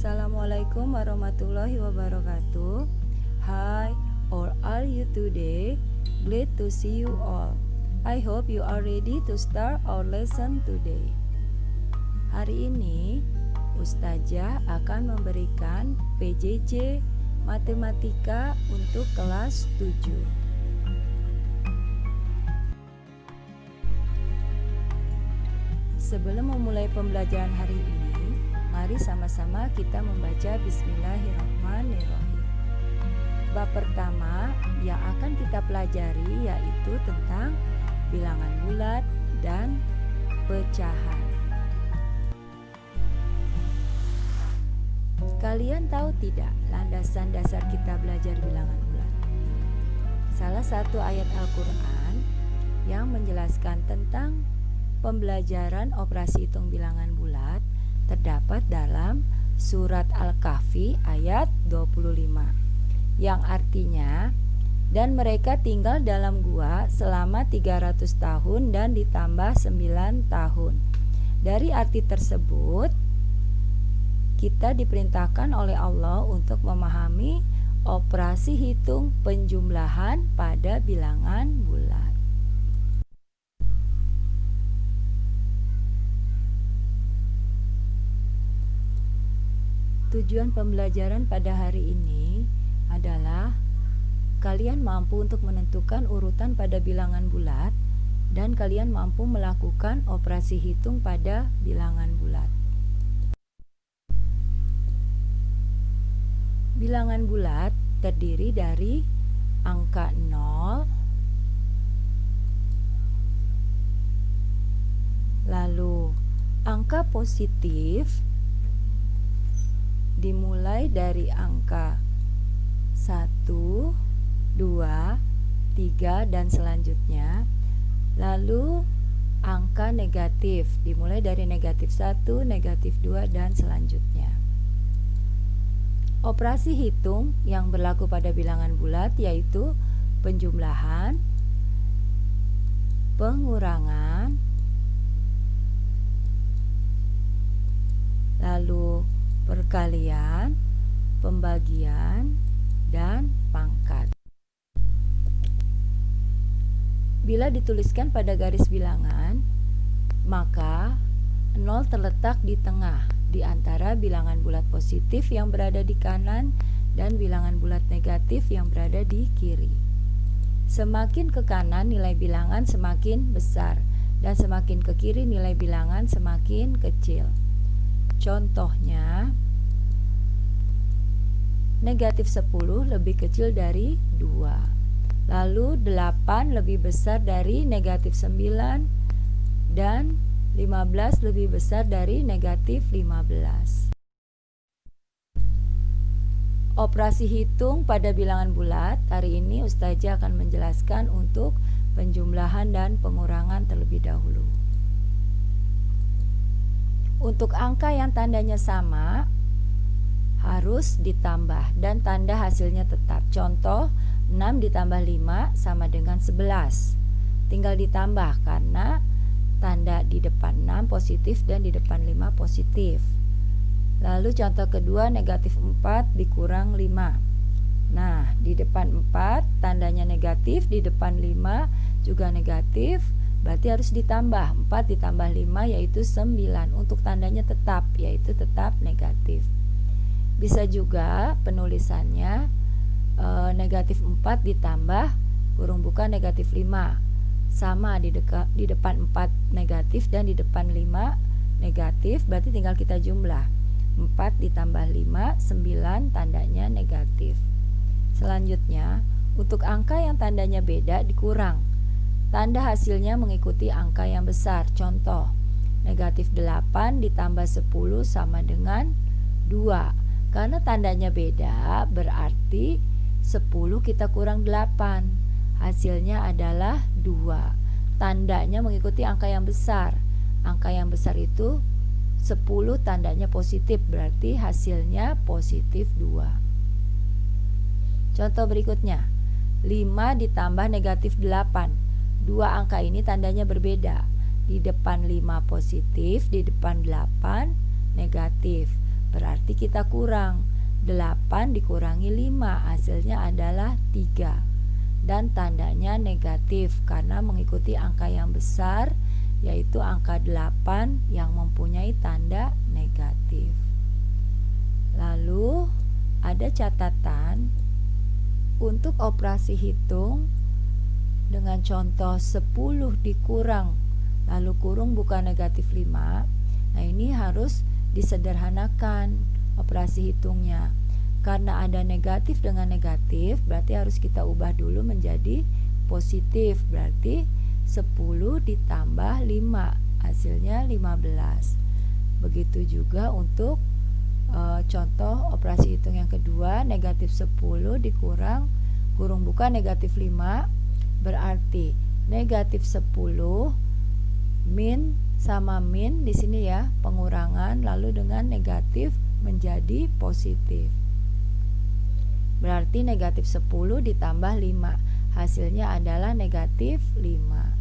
Assalamualaikum warahmatullahi wabarakatuh. Hi, how are you today? Glad to see you all. I hope you are ready to start our lesson today. Hari ini Ustazah akan memberikan PJJ Matematika untuk kelas 7. Sebelum memulai pembelajaran hari ini, mari sama-sama kita membaca Bismillahirrahmanirrahim. Bab pertama yang akan kita pelajari yaitu tentang bilangan bulat dan pecahan. Kalian tahu tidak landasan dasar kita belajar bilangan bulat? Salah satu ayat Al-Quran yang menjelaskan tentang pembelajaran operasi hitung bilangan bulat terdapat dalam surat Al-Kahfi ayat 25 yang artinya, dan mereka tinggal dalam gua selama 300 tahun dan ditambah 9 tahun. Dari arti tersebut, kita diperintahkan oleh Allah untuk memahami operasi hitung penjumlahan pada bilangan bulat. Tujuan pembelajaran pada hari ini adalah kalian mampu untuk menentukan urutan pada bilangan bulat dan kalian mampu melakukan operasi hitung pada bilangan bulat. Bilangan bulat terdiri dari angka 0, lalu angka positif dimulai dari angka 1, 2, 3 dan selanjutnya. Lalu angka negatif dimulai dari negatif 1, negatif 2 dan selanjutnya. Operasi hitung yang berlaku pada bilangan bulat yaitu penjumlahan, pengurangan, lalu perkalian, pembagian, dan pangkat. Bila dituliskan pada garis bilangan, maka 0 terletak di tengah di antara bilangan bulat positif yang berada di kanan dan bilangan bulat negatif yang berada di kiri. Semakin ke kanan nilai bilangan semakin besar dan semakin ke kiri nilai bilangan semakin kecil. Contohnya, negatif 10 lebih kecil dari 2. Lalu 8 lebih besar dari negatif 9 dan 15 lebih besar dari negatif 15. Operasi hitung pada bilangan bulat hari ini Ustazah akan menjelaskan untuk penjumlahan dan pengurangan terlebih dahulu. Untuk angka yang tandanya sama harus ditambah dan tanda hasilnya tetap. Contoh, 6 ditambah 5 sama dengan 11. Tinggal ditambah karena tanda di depan 6 positif dan di depan 5 positif. Lalu contoh kedua, negatif 4 dikurang 5. Nah, di depan 4 tandanya negatif, di depan 5 juga negatif. Berarti harus ditambah 4 ditambah 5 yaitu 9 untuk tandanya tetap, yaitu tetap negatif. Bisa juga penulisannya negatif 4 ditambah kurung buka negatif 5 sama di depan 4 negatif dan di depan 5 negatif, berarti tinggal kita jumlah 4 ditambah 5 9 tandanya negatif. Selanjutnya untuk angka yang tandanya beda dikurang. Tanda hasilnya mengikuti angka yang besar. Contoh, negatif 8 ditambah 10 sama dengan 2. Karena tandanya beda, berarti 10 kita kurang 8. Hasilnya adalah 2. Tandanya mengikuti angka yang besar. Angka yang besar itu 10 tandanya positif, berarti hasilnya positif 2. Contoh berikutnya, 5 ditambah negatif 8. Dua angka ini tandanya berbeda. Di depan 5 positif, di depan 8 negatif. berarti kita kurang. 8 dikurangi 5 hasilnya adalah 3. Dan tandanya negatif karena mengikuti angka yang besar, yaitu angka 8 yang mempunyai tanda negatif. Lalu ada catatan untuk operasi hitung dengan contoh 10 dikurang lalu kurung buka negatif 5. Nah, ini harus disederhanakan operasi hitungnya. Karena ada negatif dengan negatif, berarti harus kita ubah dulu menjadi positif. Berarti 10 ditambah 5, hasilnya 15. Begitu juga untuk contoh operasi hitung yang kedua, negatif 10 dikurang kurung buka negatif 5, berarti negatif 10 min sama min di sini ya, pengurangan lalu dengan negatif menjadi positif. Berarti negatif 10 ditambah 5, hasilnya adalah negatif 5.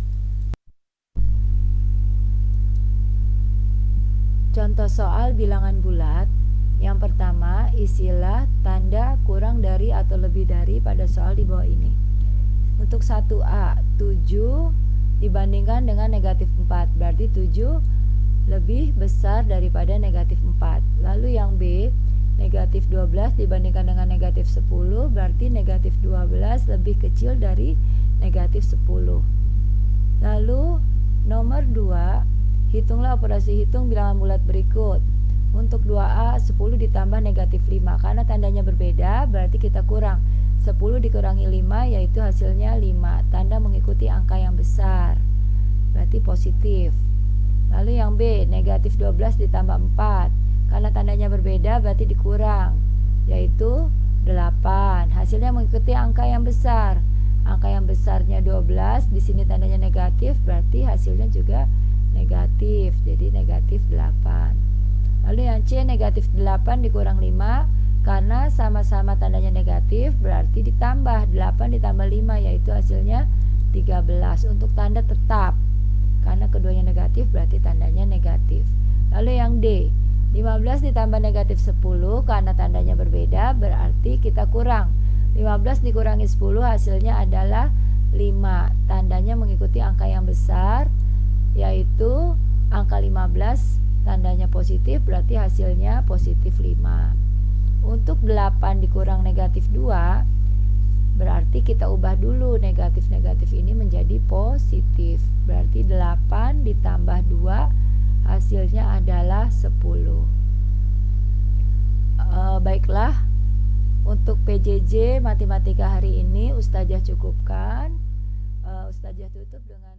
Contoh soal bilangan bulat. Yang pertama, isilah tanda kurang dari atau lebih dari pada soal di bawah ini. Untuk 1A, 7 dibandingkan dengan negatif 4, berarti 7 lebih besar daripada negatif 4. Lalu yang B, negatif 12 dibandingkan dengan negatif 10, berarti negatif 12 lebih kecil dari negatif 10. Lalu nomor 2, hitunglah operasi hitung bilangan bulat berikut. Untuk 2A, 10 ditambah negatif 5, karena tandanya berbeda berarti kita kurang. 10 dikurangi 5 yaitu hasilnya 5, tanda mengikuti angka yang besar, berarti positif. Lalu yang B, negatif 12 ditambah 4, karena tandanya berbeda berarti dikurang, yaitu 8, hasilnya mengikuti angka yang besar. Angka yang besarnya 12, di sini tandanya negatif, berarti hasilnya juga negatif, jadi negatif 8. Lalu yang C, negatif 8 dikurang 5, karena sama-sama tandanya negatif berarti ditambah 8 ditambah 5 yaitu hasilnya 13. Untuk tanda tetap, karena keduanya negatif berarti tandanya negatif. Lalu yang D, 15 ditambah negatif 10, karena tandanya berbeda berarti kita kurang. 15 dikurangi 10 hasilnya adalah 5, tandanya mengikuti angka yang besar, yaitu angka 15 tandanya positif berarti hasilnya positif 5. Untuk 8 dikurang negatif 2, berarti kita ubah dulu negatif-negatif ini menjadi positif. Berarti 8 ditambah 2 hasilnya adalah 10. Baiklah, untuk PJJ matematika hari ini Ustazah cukupkan. Ustazah tutup dengan